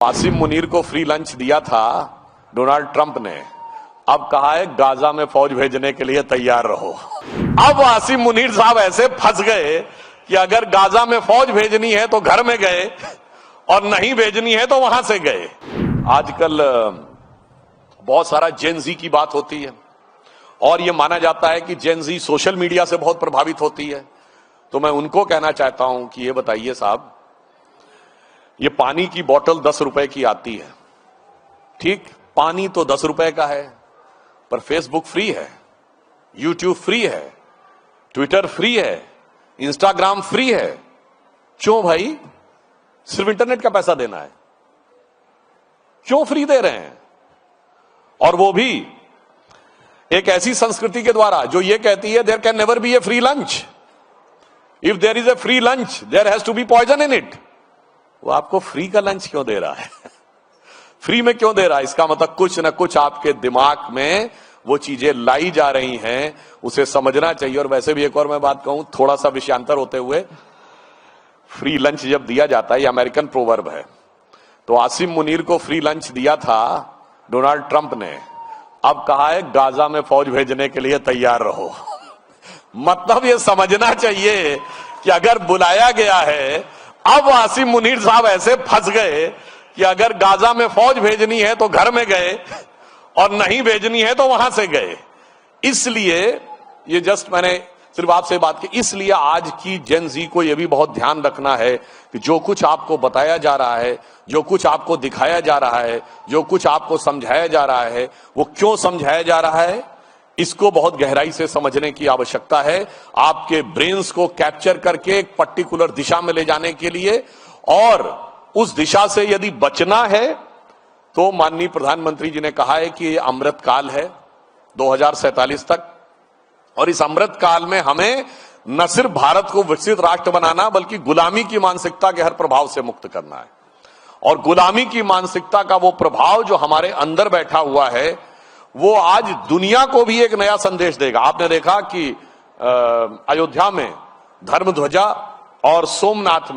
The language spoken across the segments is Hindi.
आसिम मुनीर को फ्री लंच दिया था डोनाल्ड ट्रंप ने, अब कहा है गाजा में फौज भेजने के लिए तैयार रहो। अब आसिम मुनीर साहब ऐसे फंस गए कि अगर गाजा में फौज भेजनी है तो घर में गए और नहीं भेजनी है तो वहां से गए। आजकल बहुत सारा जेनजी की बात होती है और यह माना जाता है कि जेनजी सोशल मीडिया से बहुत प्रभावित होती है। तो मैं उनको कहना चाहता हूं कि ये बताइए साहब, ये पानी की बोतल 10 रुपए की आती है, ठीक, पानी तो 10 रुपए का है, पर फेसबुक फ्री है, यूट्यूब फ्री है, ट्विटर फ्री है, इंस्टाग्राम फ्री है। क्यों भाई? सिर्फ इंटरनेट का पैसा देना है, क्यों फ्री दे रहे हैं? और वो भी एक ऐसी संस्कृति के द्वारा जो ये कहती है there can never be a free lunch, if there is a free lunch there has to be poison in it. वो आपको फ्री का लंच क्यों दे रहा है? फ्री में क्यों दे रहा है? इसका मतलब कुछ ना कुछ आपके दिमाग में वो चीजें लाई जा रही हैं, उसे समझना चाहिए। और वैसे भी एक और मैं बात कहूं, थोड़ा सा विषयांतर होते हुए, फ्री लंच जब दिया जाता है, ये अमेरिकन प्रोवर्ब है, तो आसिम मुनीर को फ्री लंच दिया था डोनाल्ड ट्रंप ने, अब कहा है गाजा में फौज भेजने के लिए तैयार रहो। मतलब ये समझना चाहिए कि अगर बुलाया गया है, अब आसिम मुनीर साहब ऐसे फंस गए कि अगर गाजा में फौज भेजनी है तो घर में गए और नहीं भेजनी है तो वहां से गए। इसलिए ये जस्ट मैंने सिर्फ आपसे बात की, इसलिए आज की जेन जी को यह भी बहुत ध्यान रखना है कि जो कुछ आपको बताया जा रहा है, जो कुछ आपको दिखाया जा रहा है, जो कुछ आपको समझाया जा रहा है, वो क्यों समझाया जा रहा है, इसको बहुत गहराई से समझने की आवश्यकता है। आपके ब्रेन्स को कैप्चर करके एक पर्टिकुलर दिशा में ले जाने के लिए, और उस दिशा से यदि बचना है तो माननीय प्रधानमंत्री जी ने कहा है कि ये अमृत काल है 2047 तक, और इस अमृत काल में हमें न सिर्फ भारत को विकसित राष्ट्र बनाना बल्कि गुलामी की मानसिकता के हर प्रभाव से मुक्त करना है। और गुलामी की मानसिकता का वो प्रभाव जो हमारे अंदर बैठा हुआ है, वो आज दुनिया को भी एक नया संदेश देगा। आपने देखा कि अयोध्या में धर्म ध्वजा और सोमनाथ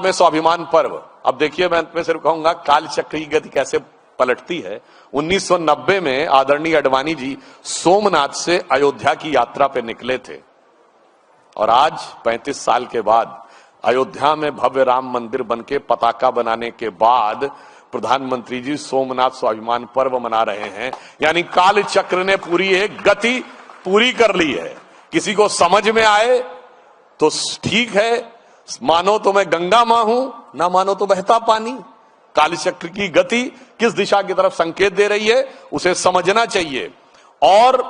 में स्वाभिमान पर्व। अब देखिए, मैं सिर्फ कहूंगा काल चक्र की गति कैसे पलटती है। 1990 में आदरणीय अडवाणी जी सोमनाथ से अयोध्या की यात्रा पे निकले थे, और आज 35 साल के बाद अयोध्या में भव्य राम मंदिर बनके पताका बनाने के बाद प्रधानमंत्री जी सोमनाथ स्वाभिमान पर्व मना रहे हैं। यानी काल चक्र ने पूरी एक गति पूरी कर ली है। किसी को समझ में आए तो ठीक है, मानो तो मैं गंगा मां हूं, ना मानो तो बहता पानी। काल चक्र की गति किस दिशा की तरफ संकेत दे रही है, उसे समझना चाहिए। और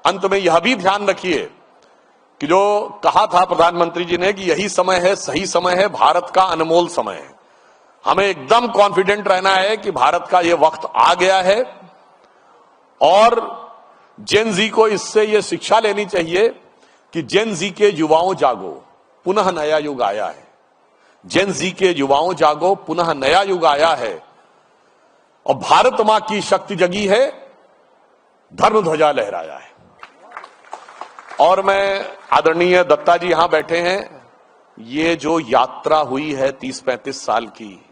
अंत में यह भी ध्यान रखिए कि जो कहा था प्रधानमंत्री जी ने कि यही समय है, सही समय है, भारत का अनमोल समय है। हमें एकदम कॉन्फिडेंट रहना है कि भारत का यह वक्त आ गया है, और जेन जी को इससे यह शिक्षा लेनी चाहिए कि जेन जी के युवाओं जागो, पुनः नया युग आया है। जेन जी के युवाओं जागो, पुनः नया युग आया है, और भारत मां की शक्ति जगी है, धर्म ध्वजा लहराया है। और मैं, आदरणीय दत्ता जी यहां बैठे हैं, ये जो यात्रा हुई है 30-35 साल की,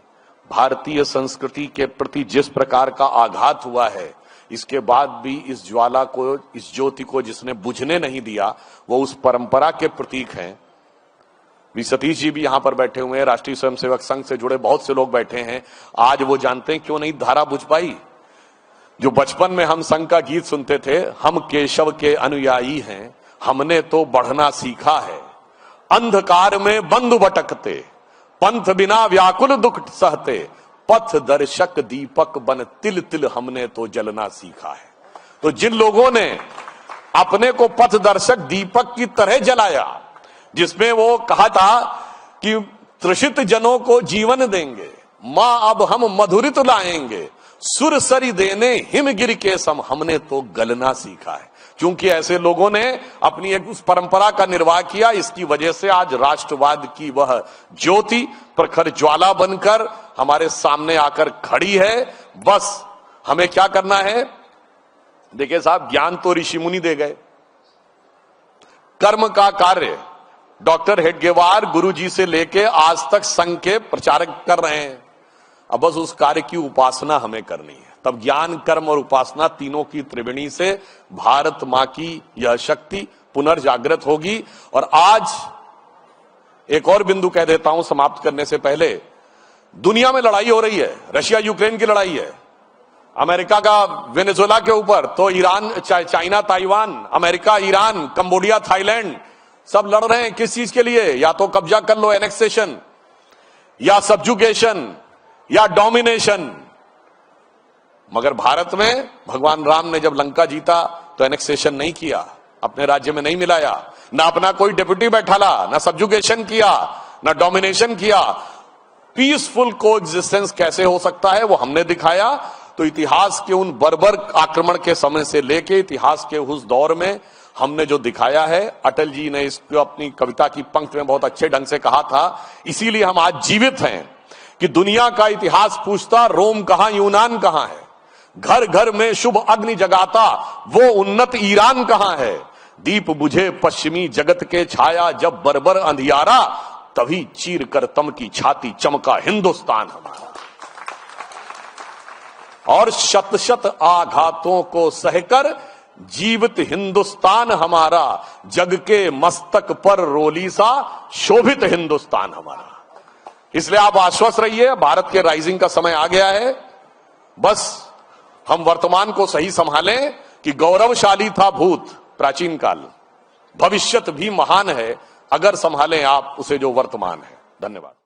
भारतीय संस्कृति के प्रति जिस प्रकार का आघात हुआ है, इसके बाद भी इस ज्वाला को, इस ज्योति को जिसने बुझने नहीं दिया, वो उस परंपरा के प्रतीक हैं। सतीश जी भी यहां पर बैठे हुए हैं, राष्ट्रीय स्वयंसेवक संघ से जुड़े बहुत से लोग बैठे हैं। आज वो जानते हैं क्यों नहीं धारा बुझ पाई। जो बचपन में हम संघ का गीत सुनते थे, हम केशव के अनुयायी हैं, हमने तो बढ़ना सीखा है, अंधकार में बंधु भटकते, पंथ बिना व्याकुल दुख सहते, पथ दर्शक दीपक बन तिल तिल हमने तो जलना सीखा है। तो जिन लोगों ने अपने को पथ दर्शक दीपक की तरह जलाया, जिसमें वो कहा था कि तृषित जनों को जीवन देंगे, मां अब हम मधुरित लाएंगे, सुर सरी देने हिमगिर के सम, हमने तो गलना सीखा है। क्योंकि ऐसे लोगों ने अपनी एक उस परंपरा का निर्वाह किया, इसकी वजह से आज राष्ट्रवाद की वह ज्योति प्रखर ज्वाला बनकर हमारे सामने आकर खड़ी है। बस हमें क्या करना है? देखिए साहब, ज्ञान तो ऋषि मुनि दे गए, कर्म का कार्य डॉक्टर हेडगेवार गुरुजी से लेके आज तक संघ के प्रचारक कर रहे हैं। अब बस उस कार्य की उपासना हमें करनी है, तब ज्ञान कर्म और उपासना तीनों की त्रिवेणी से भारत मां की यह शक्ति पुनर्जागृत होगी। और आज एक और बिंदु कह देता हूं समाप्त करने से पहले, दुनिया में लड़ाई हो रही है, रशिया यूक्रेन की लड़ाई है, अमेरिका का वेनेजुएला के ऊपर, तो Iran China Taiwan, America Iran, Cambodia Thailand सब लड़ रहे हैं। किस चीज के लिए? या तो कब्जा कर लो, एनेक्सेशन, या सब्जुगेशन, या डोमिनेशन। मगर भारत में भगवान राम ने जब लंका जीता तो एनेक्सेशन नहीं किया, अपने राज्य में नहीं मिलाया, ना अपना कोई डेप्यूटी बैठाला, ना सब्जुगेशन किया, ना डोमिनेशन किया। पीसफुल कोएग्जिस्टेंस कैसे हो सकता है वो हमने दिखाया। तो इतिहास के उन बर्बर आक्रमण के समय से लेके इतिहास के उस दौर में हमने जो दिखाया है, अटल जी ने इसको अपनी कविता की पंक्ति में बहुत अच्छे ढंग से कहा था। इसीलिए हम आज जीवित हैं कि दुनिया का इतिहास पूछता रोम कहां, यूनान कहां है, घर घर में शुभ अग्नि जगाता वो उन्नत ईरान कहां है, दीप बुझे पश्चिमी जगत के छाया जब बर्बर अंधियारा, तभी चीर कर तम की छाती चमका हिंदुस्तान हमारा। और शत शत आघातों को सहकर जीवित हिंदुस्तान हमारा, जग के मस्तक पर रोली सा शोभित हिंदुस्तान हमारा। इसलिए आप आश्वस्त रहिए, भारत के राइजिंग का समय आ गया है। बस हम वर्तमान को सही संभालें कि गौरवशाली था भूत प्राचीन काल, भविष्यत भी महान है अगर संभालें आप उसे जो वर्तमान है। धन्यवाद।